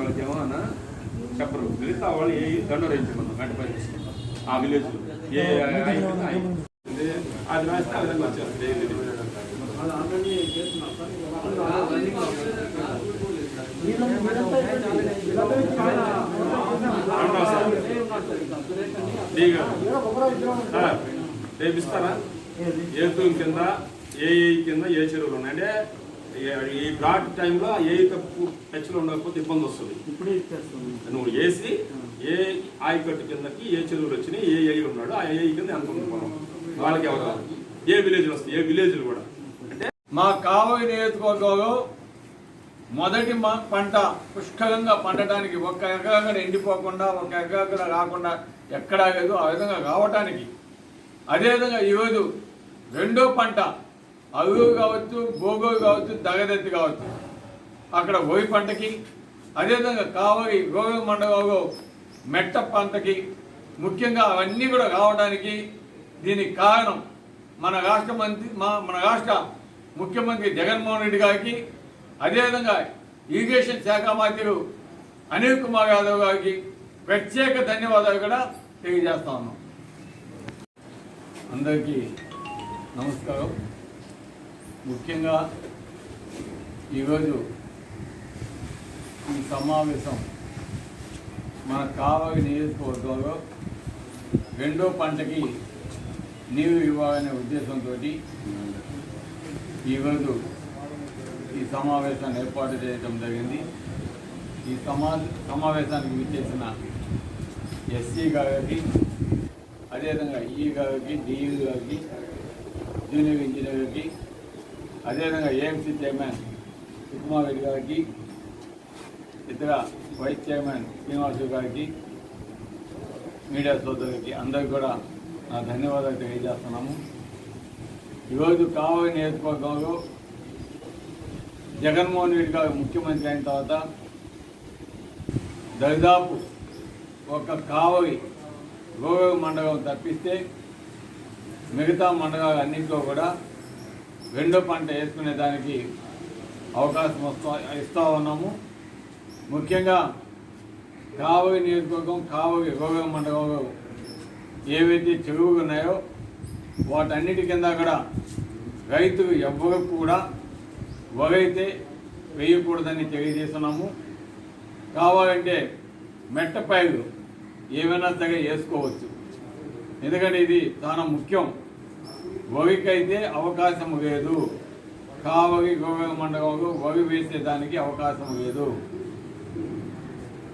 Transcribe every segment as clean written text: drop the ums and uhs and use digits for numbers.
వాళ్ళకేమో అన్న చెప్పరు. మిగతా వాళ్ళు ఏ దండోరు వేయించుకున్నాం గంట పని తీసుకుంటాం ఆ విలేజ్ ఏ అది రాస్తే ఆ విధంగా వచ్చేస్తుంది. రేపు ఇస్తారా? ఏ తూం కింద ఏ కింద ఏ చెరువులు ఉన్నాయి అంటే ఈ బ్రాడ్ టైంలో ఏ టచ్లో ఉండకపోతే ఇబ్బంది వస్తుంది. నువ్వు వేసి ఏ ఆయకట్టు కిందకి ఏ చెరువులు వచ్చినాయి ఏ ఉన్నాడు ఆ ఏ కింద ఎంత ఉంది పొలం వాళ్ళకి ఎవరు ఏ విలేజ్లు వస్తాయి ఏ విలేజ్లు కూడా. అంటే మా కావలి నియోజకవర్గంలో మొదటి పంట పుష్కలంగా పండటానికి ఒక్క ఎకరా ఎండిపోకుండా ఒక ఎకరా రాకుండా ఎక్కడా లేదు ఆ విధంగా రావటానికి. అదేవిధంగా ఈరోజు రెండో పంట అరువు కావచ్చు గోగోలు కావచ్చు దగదెత్తి కావచ్చు అక్కడ ఓయి పంటకి, అదేవిధంగా కావలి గోగోలు మండలంలో మెట్ట పంటకి ముఖ్యంగా అవన్నీ కూడా రావడానికి దీనికి కారణం మన రాష్ట్ర ముఖ్యమంత్రి జగన్మోహన్ రెడ్డి గారికి, అదేవిధంగా ఇరిగేషన్ శాఖ మంత్రులు అనిల్ కుమార్ యాదవ్ గారికి ప్రత్యేక ధన్యవాదాలు కూడా తెలియజేస్తా ఉన్నాం. అందరికీ నమస్కారం. ముఖ్యంగా ఈరోజు ఈ సమావేశం మన కావలి నియోజకవర్గంలో రెండో పంటకి నీరు ఇవ్వాలనే ఉద్దేశంతో ఈరోజు ఈ సమావేశాన్ని ఏర్పాటు చేయడం జరిగింది. ఈ సమావేశానికి విచ్చేసిన ఎస్సీ గారికి, అదేవిధంగా ఈ గారికి, డిఈ గారికి, జూనియర్ ఇంజనీర్కి, అదేవిధంగా ఏఎంసీ చైర్మన్ సుకుమార్ రెడ్డి గారికి, ఇతర వైస్ చైర్మన్ శ్రీనివాసు గారికి, మీడియా సోదరులకి అందరికీ కూడా నా ధన్యవాదాలు తెలియజేస్తున్నాము. ఈరోజు కావలి నియోజకవర్గంలో జగన్మోహన్ రెడ్డి గారు ముఖ్యమంత్రి అయిన తర్వాత దాదాపు ఒక కావలి గోగోలు మండలం తప్పిస్తే మిగతా మండలాలు అన్నింటిలో కూడా రెండో పంట వేసుకునే దానికి అవకాశం ఇస్తూ ఉన్నాము. ముఖ్యంగా కావలి నియోజకవర్గం కావలి గోగోలు మండలంలో ఏవైతే చెరువులు ఉన్నాయో వాటన్నిటి కింద కూడా రైతులు ఎవ్వరు కూడా వరైతే వేయకూడదని తెలియజేస్తున్నాము. కావాలంటే మెట్టపైలు ఏమైనా సరే వేసుకోవచ్చు, ఎందుకంటే ఇది చాలా ముఖ్యం. వరికైతే అవకాశం లేదు, కావలి గోగోలు మండలంలో వరి వేసేదానికి అవకాశం లేదు.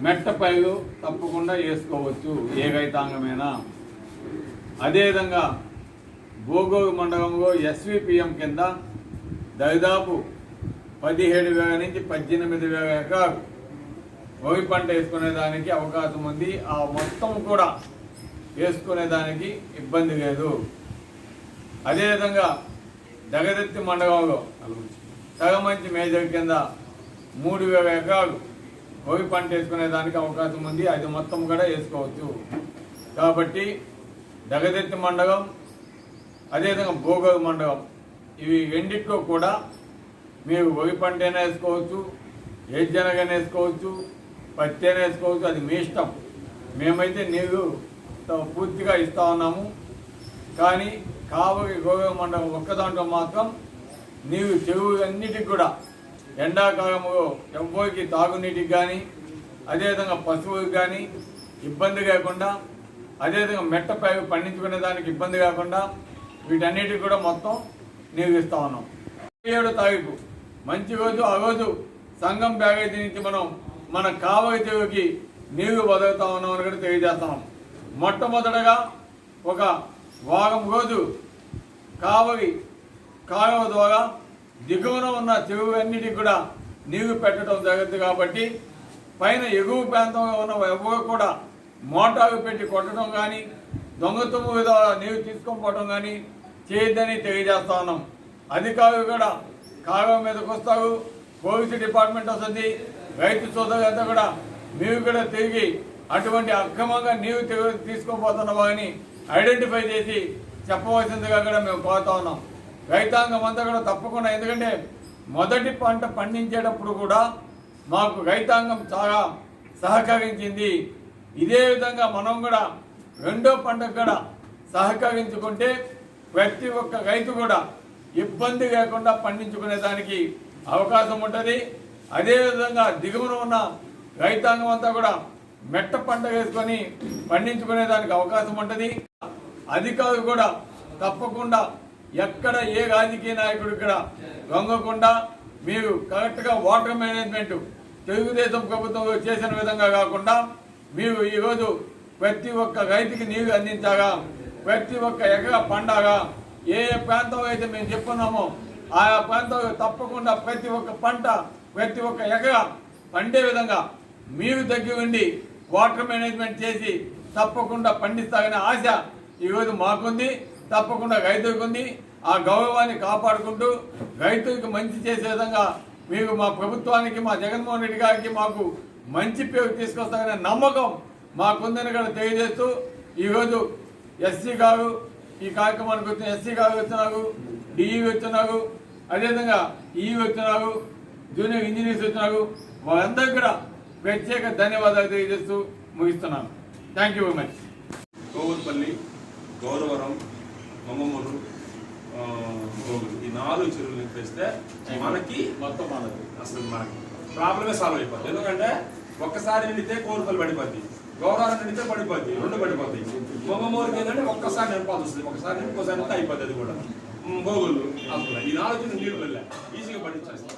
మెట్టపైలు తప్పకుండా వేసుకోవచ్చు ఏ రైతాంగమైనా. అదేవిధంగా గోగోలు మండలంలో ఎస్విపిఎం కింద దాదాపు 17,000 నుంచి 18,000 ఎకరాలు వరి పంట వేసుకునేదానికి అవకాశం ఉంది. ఆ మొత్తం కూడా వేసుకునేదానికి ఇబ్బంది లేదు. అదేవిధంగా దగదెత్తి మండలంలో సగమంచి మేజర్ కింద 3,000 ఎకరాలు వరి పంట వేసుకునేదానికి అవకాశం ఉంది. అది మొత్తం కూడా వేసుకోవచ్చు. కాబట్టి దగదెత్తి మండలం, అదేవిధంగా గోగోలు మండలం, ఇవి రెండిట్లో కూడా మీరు వరి పంట అయినా వేసుకోవచ్చు, ఏజనగా వేసుకోవచ్చు, పత్తి అయినా వేసుకోవచ్చు, అది మీ ఇష్టం. మేమైతే నీరు పూర్తిగా ఇస్తా ఉన్నాము. కానీ కావలి గోగోలు మండలం ఒక్క దాంట్లో మాత్రం నీరు చెరువులన్నిటికి కూడా ఎండాకాలంలో ఎవ్వరికి తాగునీటికి కానీ, అదేవిధంగా పశువులకు కానీ ఇబ్బంది కాకుండా, అదేవిధంగా మెట్టపై పండించుకునే దానికి ఇబ్బంది కాకుండా వీటన్నిటికి కూడా మొత్తం నీరు ఇస్తా ఉన్నాం. 7వ తారీఖు మంచి రోజు. ఆ రోజు సంఘం బ్యాగేజీ నుంచి మన కావలి చెరువుకి నీరు వదులుతా ఉన్నాం అని కూడా తెలియజేస్తున్నాం. మొట్టమొదటగా ఒక వారం రోజు కావలి కాలువ ద్వారా దిగువన ఉన్న చెరువులన్నిటికి కూడా నీరు పెట్టడం జరుగుతుంది. కాబట్టి పైన ఎగువ ప్రాంతంలో ఉన్న ఎవరు కూడా మోటారు పెట్టి కొట్టడం కానీ, దొంగతమ్ము ద్వారా నీరు తీసుకొని పోవడం కానీ చేయొద్దని తెలియజేస్తా ఉన్నాం. అధికారులు కూడా కాలువ మీదకి వస్తారు, పోలీసు డిపార్ట్మెంట్ వస్తుంది, రైతు సోదరులంతా కూడా మీరు కూడా తిరిగి అటువంటి అక్రమంగా నీరు తీసుకోపోతున్న వారిని ఐడెంటిఫై చేసి చెప్పవలసిందిగా కూడా మేము కోరుతా ఉన్నాం. రైతాంగం అంతా కూడా తప్పకుండా, ఎందుకంటే మొదటి పంట పండించేటప్పుడు కూడా మాకు రైతాంగం చాలా సహకరించింది. ఇదే విధంగా మనం కూడా రెండో పంటకు కూడా సహకరించుకుంటే ప్రతి ఒక్క రైతు కూడా ఇబ్బంది లేకుండా పండించుకునే దానికి అవకాశం ఉంటుంది. అదేవిధంగా దిగువన ఉన్న రైతాంగం అంతా కూడా మెట్ట పంట వేసుకొని పండించుకునే దానికి అవకాశం ఉంటుంది. అధికారులు కూడా తప్పకుండా ఎక్కడ ఏ రాజకీయ నాయకుడు కూడా లొంగకుండా మీరు కరెక్ట్గా వాటర్ మేనేజ్మెంట్ తెలుగుదేశం ప్రభుత్వం చేసిన విధంగా కాకుండా మీరు ఈరోజు ప్రతి ఒక్క రైతుకి నీరు అందించాగా, ప్రతి ఒక్క ఎకరా పండగా, ఏ ప్రాంతం అయితే మేము చెప్పున్నామో ఆయా ప్రాంతంలో తప్పకుండా ప్రతి ఒక్క పంట ప్రతి ఒక్క ఎకరా పండే విధంగా మీరు దగ్గర ఉండి వాటర్ మేనేజ్మెంట్ చేసి తప్పకుండా పండిస్తారనే ఆశ ఈరోజు మాకుంది, తప్పకుండా రైతులకు ఉంది. ఆ గౌరవాన్ని కాపాడుకుంటూ రైతులకు మంచి చేసే విధంగా మీరు మా ప్రభుత్వానికి, మా జగన్మోహన్ రెడ్డి గారికి మాకు మంచి పేరు తీసుకొస్తారనే నమ్మకం మాకుందని కూడా తెలియజేస్తూ ఈరోజు ఎస్సీ గారు ఈ కార్యక్రమానికి వచ్చిన ఎస్సీ గారు వచ్చినారు, డిఈ వచ్చినారు, అదేవిధంగా ఈఈ వచ్చినారు, జూనియర్ ఇంజనీర్స్ వచ్చినారు. వారందరికీ కూడా ప్రత్యేక ధన్యవాదాలు తెలియజేస్తూ ముగిస్తున్నాను. Thank you very much. Kovurupalli, Gauravaram, Mammamuru, Gogulu ఈ 4 చెరువులు నింపేస్తే మనకి మొత్తం అసలు మనకి ప్రాబ్లమే సాల్వ్ అయిపోద్ది. ఎందుకంటే ఒక్కసారి నిండితే కోరుపల్లి పడిపోద్ది, గౌరవం నిండితే పడిపోద్ది, 2 పడిపోతాయి. మమ్మమూరుకి ఏంటంటే ఒక్కసారి నింపాల్సి వస్తుంది, ఒకసారి నింపుకోసారి అయిపోద్ది. అది కూడా గోగులు అసలు ఈ 4 నీళ్ళు వెళ్ళా ఈజీగా పడించేస్తాం.